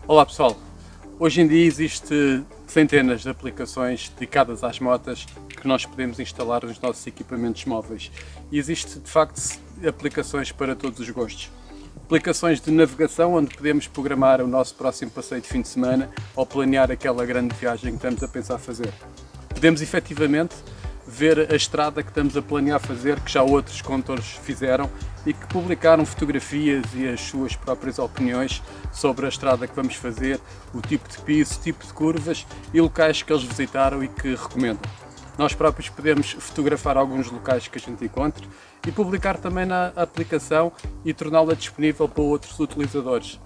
Olá pessoal, hoje em dia existe centenas de aplicações dedicadas às motas que nós podemos instalar nos nossos equipamentos móveis e existe de facto aplicações para todos os gostos. Aplicações de navegação onde podemos programar o nosso próximo passeio de fim de semana ou planear aquela grande viagem que estamos a pensar fazer. Podemos efetivamente ver a estrada que estamos a planear fazer, que já outros condutores fizeram e que publicaram fotografias e as suas próprias opiniões sobre a estrada que vamos fazer, o tipo de piso, o tipo de curvas e locais que eles visitaram e que recomendam. Nós próprios podemos fotografar alguns locais que a gente encontre e publicar também na aplicação e torná-la disponível para outros utilizadores.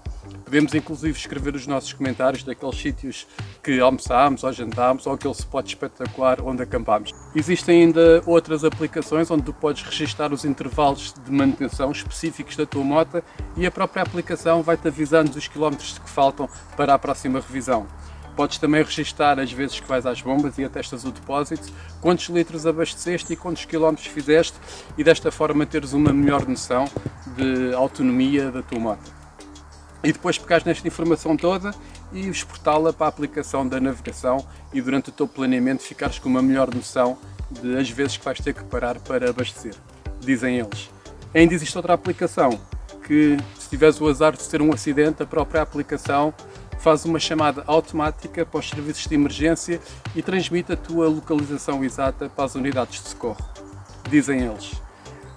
Podemos inclusive escrever os nossos comentários daqueles sítios que almoçámos ou jantámos ou aquele spot espetacular onde acampámos. Existem ainda outras aplicações onde tu podes registar os intervalos de manutenção específicos da tua moto e a própria aplicação vai-te avisando os quilómetros que faltam para a próxima revisão. Podes também registar as vezes que vais às bombas e atestas o depósito, quantos litros abasteceste e quantos quilómetros fizeste e desta forma teres uma melhor noção de autonomia da tua moto. E depois pegares nesta informação toda e exportá-la para a aplicação da navegação e durante o teu planeamento ficares com uma melhor noção das vezes que vais ter que parar para abastecer, dizem eles. Ainda existe outra aplicação que, se tiveres o azar de ter um acidente, a própria aplicação faz uma chamada automática para os serviços de emergência e transmite a tua localização exata para as unidades de socorro, dizem eles.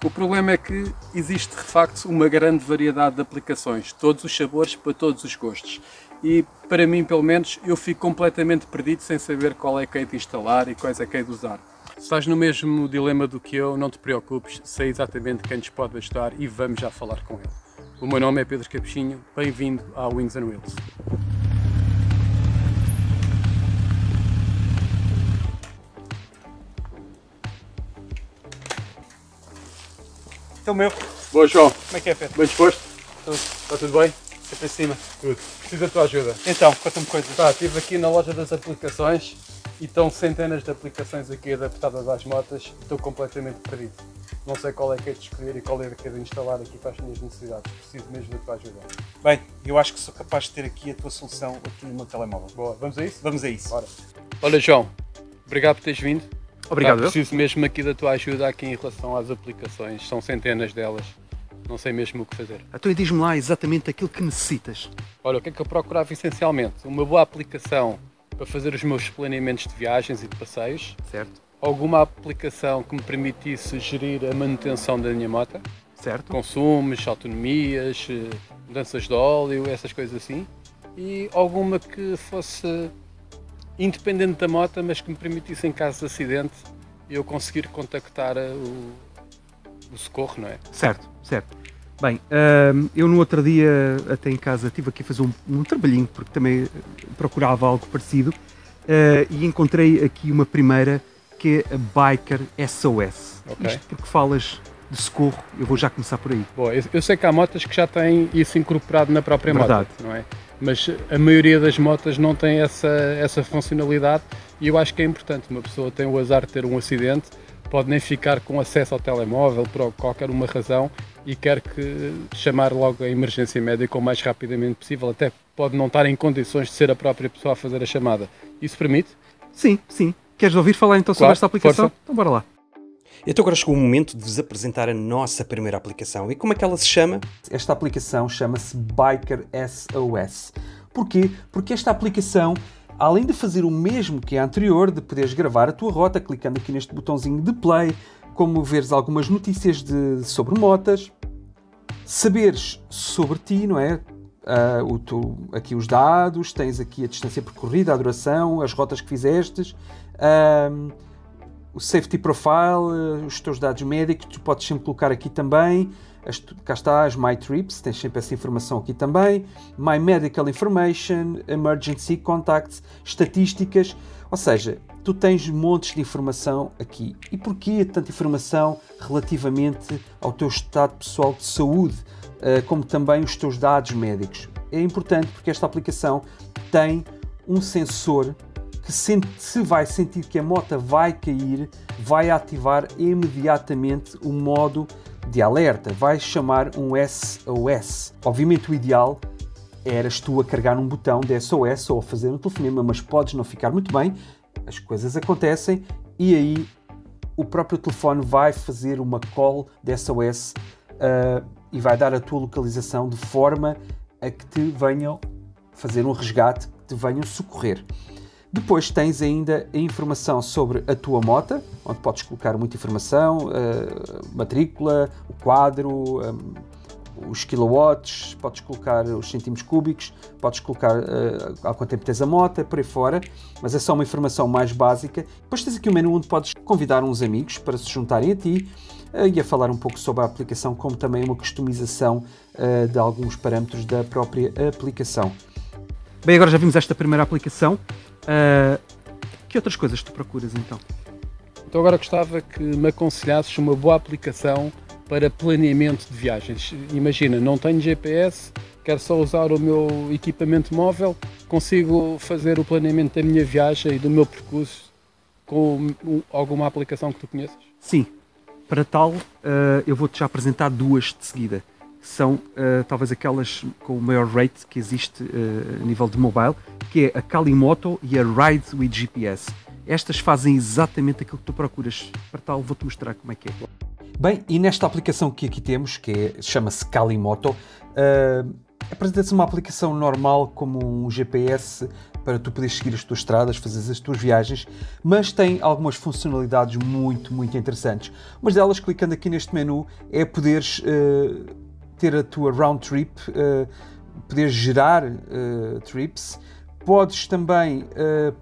O problema é que existe de facto uma grande variedade de aplicações, todos os sabores para todos os gostos. E para mim, pelo menos, eu fico completamente perdido sem saber qual é que hei de instalar e quais é que hei de usar. Se estás no mesmo dilema do que eu, não te preocupes, sei exatamente quem nos pode ajudar e vamos já falar com ele. O meu nome é Pedro Capuchinho, bem-vindo ao Wings and Wheels. Então, meu. Boa, João. Como é que é, Pedro? Bem disposto? Tudo. Está tudo bem? Sempre em cima. Tudo. Preciso da tua ajuda. Então, conta-me coisas. Estive aqui na loja das aplicações e estão centenas de aplicações aqui adaptadas às motas e estou completamente perdido. Não sei qual é que é de escolher e qual é que é de instalar aqui para as minhas necessidades. Preciso mesmo da tua ajuda. Bem, eu acho que sou capaz de ter aqui a tua solução aqui no meu telemóvel. Boa, vamos a isso? Vamos a isso. Bora. Olha, João, obrigado por teres vindo. Obrigado. Preciso mesmo aqui da tua ajuda aqui em relação às aplicações. São centenas delas. Não sei mesmo o que fazer. Então diz-me lá exatamente aquilo que necessitas. Olha, o que é que eu procurava essencialmente? Uma boa aplicação para fazer os meus planeamentos de viagens e de passeios. Certo. Alguma aplicação que me permitisse gerir a manutenção da minha moto. Certo. Consumos, autonomias, mudanças de óleo, essas coisas assim. E alguma que fosse independente da moto, mas que me permitisse, em caso de acidente, eu conseguir contactar o socorro, não é? Certo, certo. Bem, eu no outro dia, até em casa, estive aqui a fazer um trabalhinho, porque também procurava algo parecido, e encontrei aqui uma primeira, que é a Biker SOS. Okay. Isto porque falas de socorro, eu vou já começar por aí. Bom, eu sei que há motas que já têm isso incorporado na própria Verdade. moto, não é? Mas a maioria das motas não tem essa funcionalidade e eu acho que é importante. Uma pessoa tem o azar de ter um acidente, pode nem ficar com acesso ao telemóvel por qualquer uma razão e quer que chamar logo a emergência médica o mais rapidamente possível, até pode não estar em condições de ser a própria pessoa a fazer a chamada. Isso permite? Sim, sim. Queres ouvir falar então sobre Claro, esta aplicação? força. Então bora lá. Então agora chegou o momento de vos apresentar a nossa primeira aplicação. E como é que ela se chama? Esta aplicação chama-se Biker SOS. Porquê? Porque esta aplicação, além de fazer o mesmo que a anterior, de poderes gravar a tua rota, clicando aqui neste botãozinho de play, como veres algumas notícias sobre motas, saberes sobre ti, não é? Aqui os dados, tens aqui a distância percorrida, a duração, as rotas que fizestes, o safety profile, os teus dados médicos, tu podes sempre colocar aqui também, cá está as My Trips, tens sempre essa informação aqui também, My Medical Information, Emergency Contacts, estatísticas, ou seja, tu tens montes de informação aqui. E porquê tanta informação relativamente ao teu estado pessoal de saúde, como também os teus dados médicos? É importante porque esta aplicação tem um sensor que se vai sentir que a moto vai cair, vai ativar imediatamente o modo de alerta, vai chamar um SOS. Obviamente o ideal eras tu a carregar um botão de SOS ou a fazer um telefonema, mas podes não ficar muito bem, as coisas acontecem e aí o próprio telefone vai fazer uma call de SOS e vai dar a tua localização de forma a que te venham fazer um resgate, que te venham socorrer. Depois tens ainda a informação sobre a tua moto, onde podes colocar muita informação, matrícula, o quadro, os kilowatts, podes colocar os centímetros cúbicos, podes colocar há quanto tempo tens a moto, por aí fora, mas é só uma informação mais básica. Depois tens aqui o menu onde podes convidar uns amigos para se juntarem a ti e a falar um pouco sobre a aplicação, como também uma customização de alguns parâmetros da própria aplicação. Bem, agora já vimos esta primeira aplicação. Que outras coisas tu procuras então? Então agora gostava que me aconselhasses uma boa aplicação para planeamento de viagens. Imagina, não tenho GPS, quero só usar o meu equipamento móvel, consigo fazer o planeamento da minha viagem e do meu percurso com alguma aplicação que tu conheças? Sim, para tal eu vou-te já apresentar duas de seguida. São talvez aquelas com o maior rate que existe a nível de mobile, que é a Calimoto e a Ride with GPS. Estas fazem exatamente aquilo que tu procuras. Para tal, vou-te mostrar como é que é. Bem, e nesta aplicação que aqui temos, que chama-se Calimoto, apresenta-se uma aplicação normal como um GPS para tu poderes seguir as tuas estradas, fazer as tuas viagens, mas tem algumas funcionalidades muito interessantes. Uma delas, clicando aqui neste menu, é poderes ter a tua round trip, poderes gerar trips. Podes também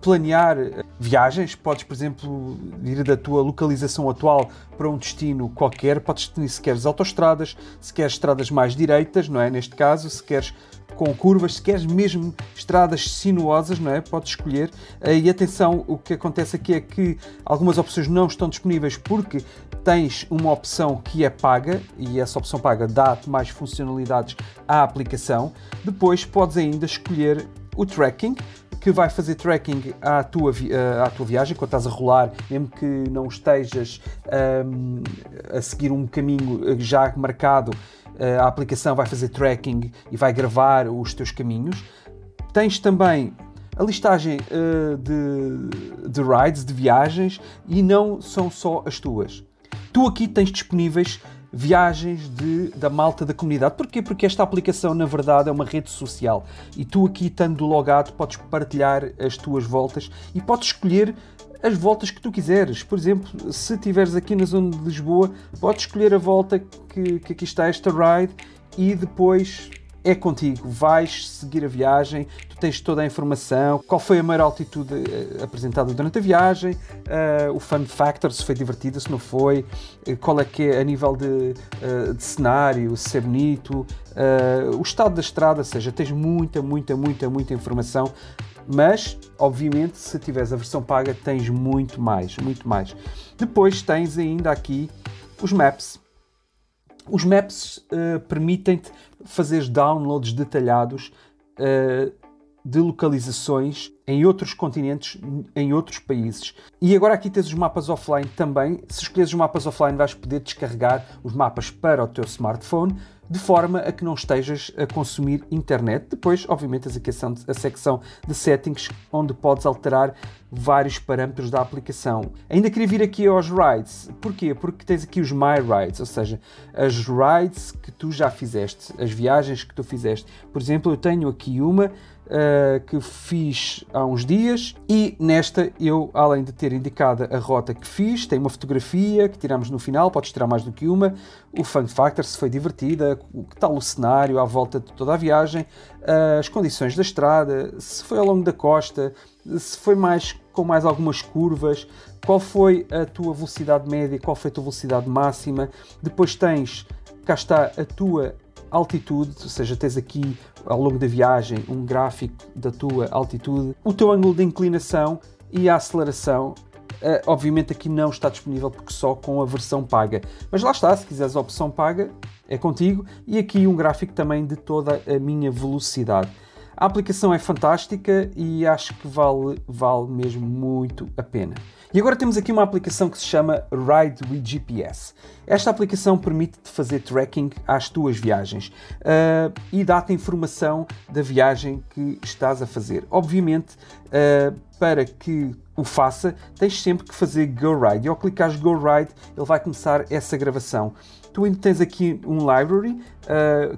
planear viagens, podes, por exemplo, ir da tua localização atual para um destino qualquer, podes definir se queres autoestradas, se queres estradas mais direitas, não é? Neste caso, se queres com curvas, se queres mesmo estradas sinuosas, não é? Podes escolher. E atenção, o que acontece aqui é que algumas opções não estão disponíveis porque tens uma opção que é paga e essa opção paga dá-te mais funcionalidades à aplicação. Depois podes ainda escolher o tracking, que vai fazer tracking à tua viagem, quando estás a rolar, mesmo que não estejas a seguir um caminho já marcado, a aplicação vai fazer tracking e vai gravar os teus caminhos. Tens também a listagem de rides, de viagens, e não são só as tuas. Tu aqui tens disponíveis viagens da malta da comunidade. Porquê? Porque esta aplicação, na verdade, é uma rede social e tu aqui, estando logado, podes partilhar as tuas voltas e podes escolher as voltas que tu quiseres. Por exemplo, se estiveres aqui na zona de Lisboa, podes escolher a volta que aqui está, esta ride, e depois é contigo. Vais seguir a viagem, tu tens toda a informação, qual foi a maior altitude apresentada durante a viagem, o fun factor, se foi divertida, se não foi, qual é que é a nível de cenário, se é bonito, o estado da estrada, ou seja, tens muita informação, mas, obviamente, se tiveres a versão paga, tens muito mais. Depois tens ainda aqui os maps. Os maps permitem-te fazer downloads detalhados de localizações em outros continentes, em outros países. E agora aqui tens os mapas offline também. Se escolheres os mapas offline, vais poder descarregar os mapas para o teu smartphone, de forma a que não estejas a consumir internet. Depois, obviamente, tens aqui a secção de settings, onde podes alterar vários parâmetros da aplicação. Ainda queria vir aqui aos rides. Porquê? Porque tens aqui os My Rides, ou seja, as rides que tu já fizeste, as viagens que tu fizeste. Por exemplo, eu tenho aqui uma que fiz há uns dias, e nesta eu, além de ter indicado a rota que fiz, tem uma fotografia que tiramos no final, podes tirar mais do que uma, o fun factor, se foi divertida, que tal o cenário à volta de toda a viagem, as condições da estrada, se foi ao longo da costa, se foi com mais algumas curvas, qual foi a tua velocidade média, qual foi a tua velocidade máxima. Depois tens, cá está, a tua altitude, ou seja, tens aqui ao longo da viagem um gráfico da tua altitude, o teu ângulo de inclinação e a aceleração. Obviamente aqui não está disponível porque só com a versão paga, mas lá está, se quiseres a opção paga é contigo, e aqui um gráfico também de toda a minha velocidade. A aplicação é fantástica e acho que vale mesmo muito a pena. E agora temos aqui uma aplicação que se chama Ride with GPS. Esta aplicação permite-te fazer tracking às tuas viagens e dá-te informação da viagem que estás a fazer. Obviamente, para que o faça, tens sempre que fazer Go Ride. E ao clicares Go Ride, ele vai começar essa gravação. Tu ainda tens aqui um library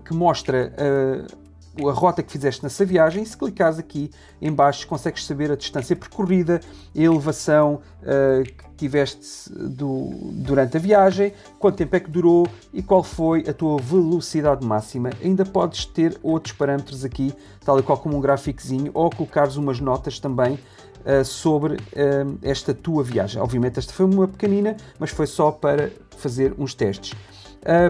que mostra a rota que fizeste nessa viagem, e se clicares aqui em baixo consegues saber a distância percorrida, a elevação que tiveste durante a viagem, quanto tempo é que durou e qual foi a tua velocidade máxima. Ainda podes ter outros parâmetros aqui, tal e qual como um gráficozinho, ou colocares umas notas também sobre esta tua viagem. Obviamente esta foi uma pequenina, mas foi só para fazer uns testes.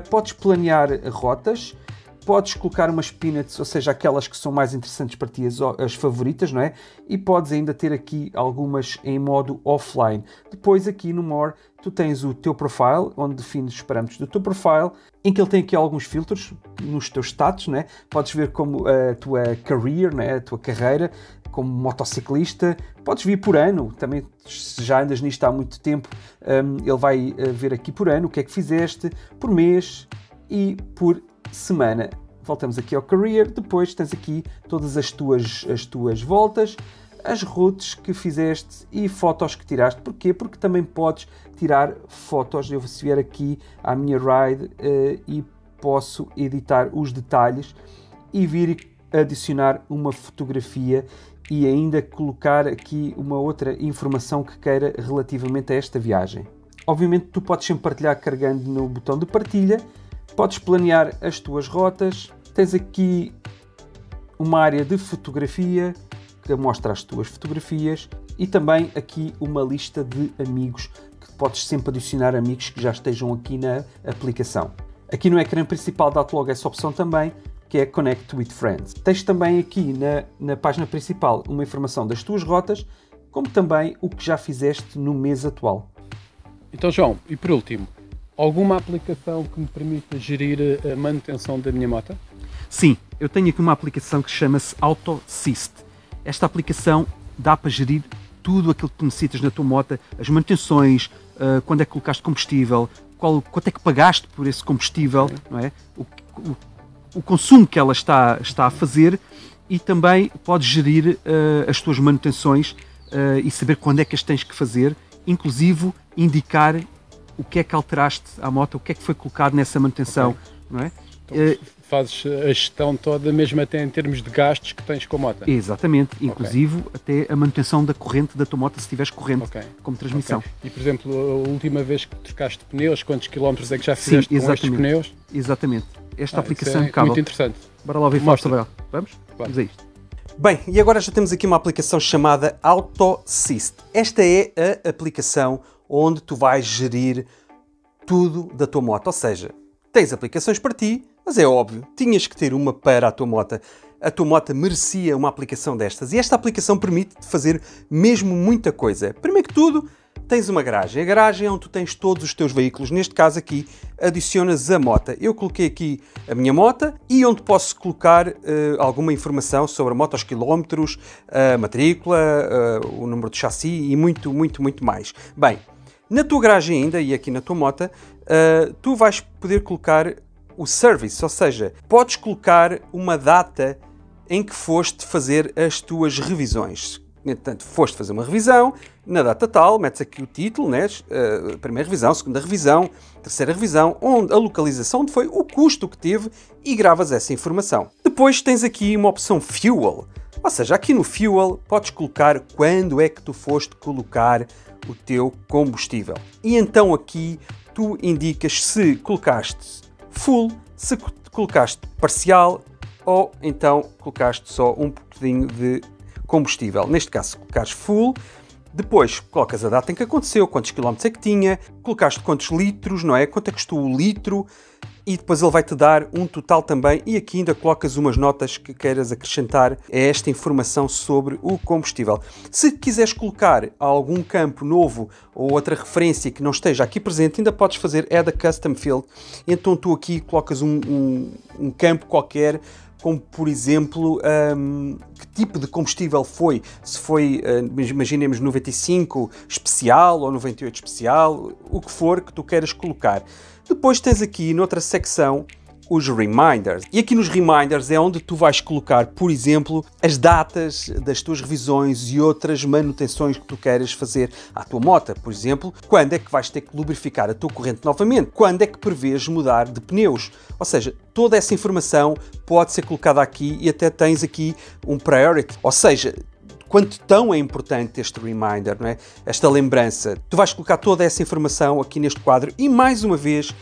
Podes planear rotas, podes colocar umas peanuts, ou seja, aquelas que são mais interessantes para ti, as favoritas, não é? E podes ainda ter aqui algumas em modo offline. Depois aqui no More, tu tens o teu profile, onde defines os parâmetros do teu profile, em que ele tem aqui alguns filtros nos teus status, não é? Podes ver como a tua career, não é? A tua carreira, como motociclista. Podes vir por ano, também se já andas nisto há muito tempo, ele vai ver aqui por ano o que é que fizeste, por mês e por semana. Voltamos aqui ao Career, depois tens aqui todas as tuas voltas, as routes que fizeste e fotos que tiraste. Porquê? Porque também podes tirar fotos. Eu se vier aqui à minha ride e posso editar os detalhes e vir adicionar uma fotografia e ainda colocar aqui uma outra informação que queira relativamente a esta viagem. Obviamente tu podes sempre partilhar carregando no botão de partilha. Podes planear as tuas rotas, tens aqui uma área de fotografia que mostra as tuas fotografias e também aqui uma lista de amigos que podes sempre adicionar amigos que já estejam aqui na aplicação. Aqui no ecrã principal dá-te logo essa opção também, que é Connect with Friends. Tens também aqui na página principal uma informação das tuas rotas, como também o que já fizeste no mês atual. Então, João, e por último, alguma aplicação que me permita gerir a manutenção da minha moto? Sim, eu tenho aqui uma aplicação que chama-se AutoSyst. Esta aplicação dá para gerir tudo aquilo que tu necessitas na tua moto, as manutenções, quando é que colocaste combustível, quanto é que pagaste por esse combustível, não é? O consumo que ela está a fazer, e também podes gerir as tuas manutenções e saber quando é que as tens que fazer, inclusive indicar o que é que alteraste à moto, o que é que foi colocado nessa manutenção, okay. Não é? Então, fazes a gestão toda, mesmo até em termos de gastos que tens com a moto? Exatamente, inclusive até a manutenção da corrente da tua moto, se tiveres corrente como transmissão. E, por exemplo, a última vez que trocaste pneus, quantos quilómetros é que já fizeste com estes pneus? Exatamente. Esta aplicação é muito interessante. Bora lá ver Gabriel. Vamos? Vamos a isto. Bem, e agora já temos aqui uma aplicação chamada AutoSyst. Esta é a aplicação onde tu vais gerir tudo da tua moto. Ou seja, tens aplicações para ti, mas é óbvio, tinhas que ter uma para a tua moto. A tua moto merecia uma aplicação destas. E esta aplicação permite-te fazer mesmo muita coisa. Primeiro que tudo, tens uma garagem. A garagem é onde tu tens todos os teus veículos. Neste caso aqui, adicionas a moto. Eu coloquei aqui a minha moto e onde posso colocar alguma informação sobre a moto, os quilómetros, a matrícula, o número de chassi e muito mais. Bem, na tua garagem ainda, e aqui na tua moto, tu vais poder colocar o service, ou seja, podes colocar uma data em que foste fazer as tuas revisões. Portanto, foste fazer uma revisão, na data tal, metes aqui o título, né? Primeira revisão, segunda revisão, terceira revisão, onde a localização, onde foi o custo que teve, e gravas essa informação. Depois tens aqui uma opção Fuel, ou seja, aqui no Fuel podes colocar quando é que tu foste colocar o teu combustível. E então aqui tu indicas se colocaste full, se colocaste parcial ou então colocaste só um bocadinho de combustível. Neste caso, se colocares full, depois colocas a data em que aconteceu, quantos quilómetros é que tinha, colocaste quantos litros, não é? Quanto é que custou o litro, e depois ele vai-te dar um total também, e aqui ainda colocas umas notas que queiras acrescentar a esta informação sobre o combustível. Se quiseres colocar algum campo novo ou outra referência que não esteja aqui presente, ainda podes fazer Add a Custom Field. Então tu aqui colocas um campo qualquer como por exemplo, que tipo de combustível foi. Se foi, imaginemos, 95 especial ou 98 especial, o que for que tu queiras colocar. Depois tens aqui, noutra secção, os reminders. E aqui nos reminders é onde tu vais colocar, por exemplo, as datas das tuas revisões e outras manutenções que tu queiras fazer à tua moto. Por exemplo, quando é que vais ter que lubrificar a tua corrente novamente? Quando é que prevês mudar de pneus? Ou seja, toda essa informação pode ser colocada aqui e até tens aqui um priority. Ou seja, quanto tão é importante este reminder, não é? Esta lembrança. Tu vais colocar toda essa informação aqui neste quadro e, mais uma vez,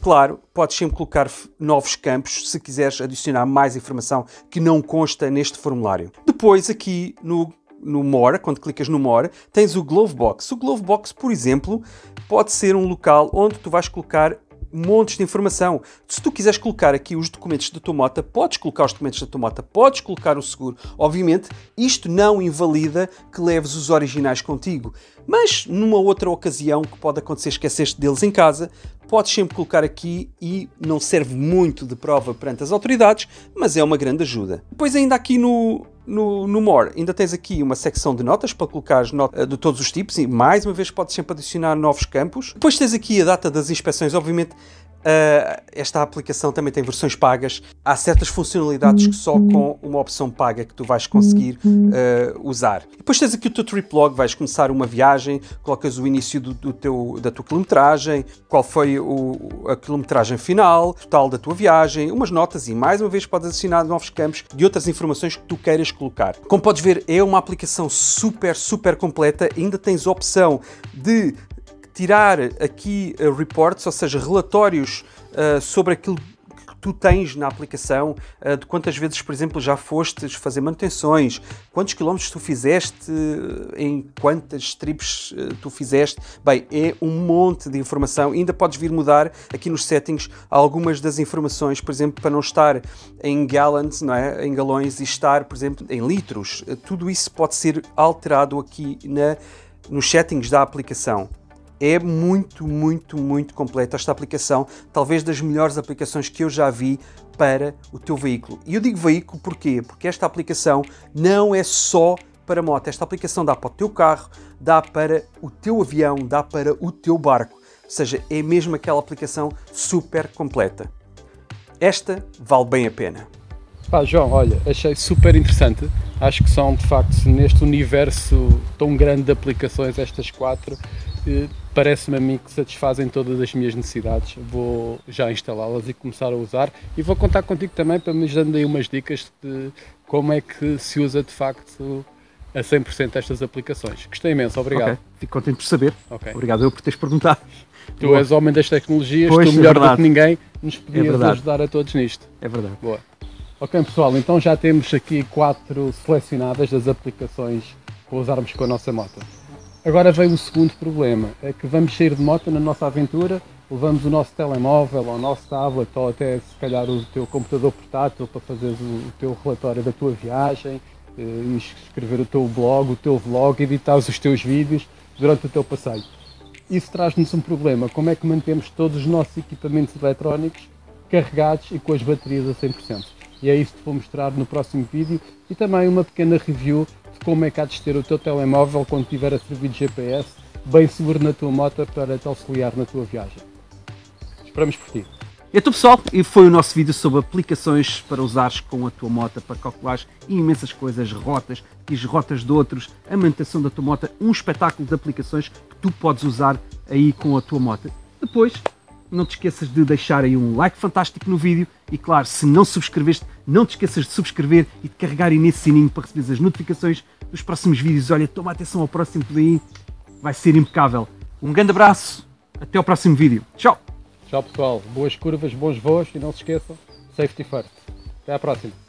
claro, podes sempre colocar novos campos se quiseres adicionar mais informação que não consta neste formulário. Depois, aqui no More, quando clicas no More, tens o Glove Box. O Glove Box, por exemplo, pode ser um local onde tu vais colocar montes de informação. Se tu quiseres colocar aqui os documentos da tua moto, podes colocar os documentos da tua moto, podes colocar o seguro. Obviamente, isto não invalida que leves os originais contigo. Mas, numa outra ocasião que pode acontecer, esqueceste deles em casa, podes sempre colocar aqui e não serve muito de prova perante as autoridades, mas é uma grande ajuda. Depois ainda aqui no More, ainda tens aqui uma secção de notas para colocar notas de todos os tipos e mais uma vez podes sempre adicionar novos campos. Depois tens aqui a data das inspeções, obviamente. Esta aplicação também tem versões pagas. Há certas funcionalidades que só com uma opção paga que tu vais conseguir usar. Depois tens aqui o teu trip log, vais começar uma viagem, colocas o início da tua quilometragem, qual foi a quilometragem final, total da tua viagem, umas notas e mais uma vez podes adicionar novos campos de outras informações que tu queiras colocar. Como podes ver, é uma aplicação super completa. Ainda tens a opção de tirar aqui reports, ou seja, relatórios sobre aquilo que tu tens na aplicação, de quantas vezes, por exemplo, já fostes fazer manutenções, quantos quilómetros tu fizeste, em quantas trips tu fizeste. Bem, é um monte de informação. Ainda podes vir mudar aqui nos settings algumas das informações, por exemplo, para não estar em gallons, não é? Em galões, e estar, por exemplo, em litros. Tudo isso pode ser alterado aqui nos settings da aplicação. É muito completa esta aplicação, talvez das melhores aplicações que eu já vi para o teu veículo. E eu digo veículo porquê? Porque esta aplicação não é só para moto. Esta aplicação dá para o teu carro, dá para o teu avião, dá para o teu barco. Ou seja, é mesmo aquela aplicação super completa. Esta vale bem a pena. João, olha, achei super interessante. Acho que são, de facto, neste universo tão grande de aplicações, estas 4, parece-me a mim que satisfazem todas as minhas necessidades. Vou já instalá-las e começar a usar. E vou contar contigo também para me dando aí umas dicas de como é que se usa, de facto, a 100% estas aplicações. Gostei imenso, obrigado. Okay. Fico contente por saber. Okay. Obrigado eu por teres perguntado. Tu és homem das tecnologias, pois, tu melhor do que ninguém nos podias ajudar a todos nisto. É verdade. Boa. Ok, pessoal, então já temos aqui 4 selecionadas das aplicações para usarmos com a nossa moto. Agora vem o segundo problema, é que vamos sair de moto na nossa aventura, levamos o nosso telemóvel, ou o nosso tablet, ou até se calhar o teu computador portátil para fazer o teu relatório da tua viagem, escrever o teu blog, o teu vlog, editar os teus vídeos durante o teu passeio. Isso traz-nos um problema, como é que mantemos todos os nossos equipamentos eletrónicos carregados e com as baterias a 100%. E é isso que vou mostrar no próximo vídeo e também uma pequena review de como é que há de ter o teu telemóvel quando estiver a servir de GPS bem seguro na tua moto para te auxiliar na tua viagem. Esperamos por ti. Então pessoal, e foi o nosso vídeo sobre aplicações para usares com a tua moto para calculares imensas coisas, rotas e as rotas de outros, a manutenção da tua moto, um espetáculo de aplicações que tu podes usar aí com a tua moto. Depois, não te esqueças de deixar aí um like fantástico no vídeo e claro, se não subscreveste, não te esqueças de subscrever e de carregar aí nesse sininho para receber as notificações dos próximos vídeos. Olha, toma atenção ao próximo que vem aí, vai ser impecável. Um grande abraço, até ao próximo vídeo. Tchau! Tchau pessoal, boas curvas, bons voos e não se esqueçam, safety first. Até à próxima.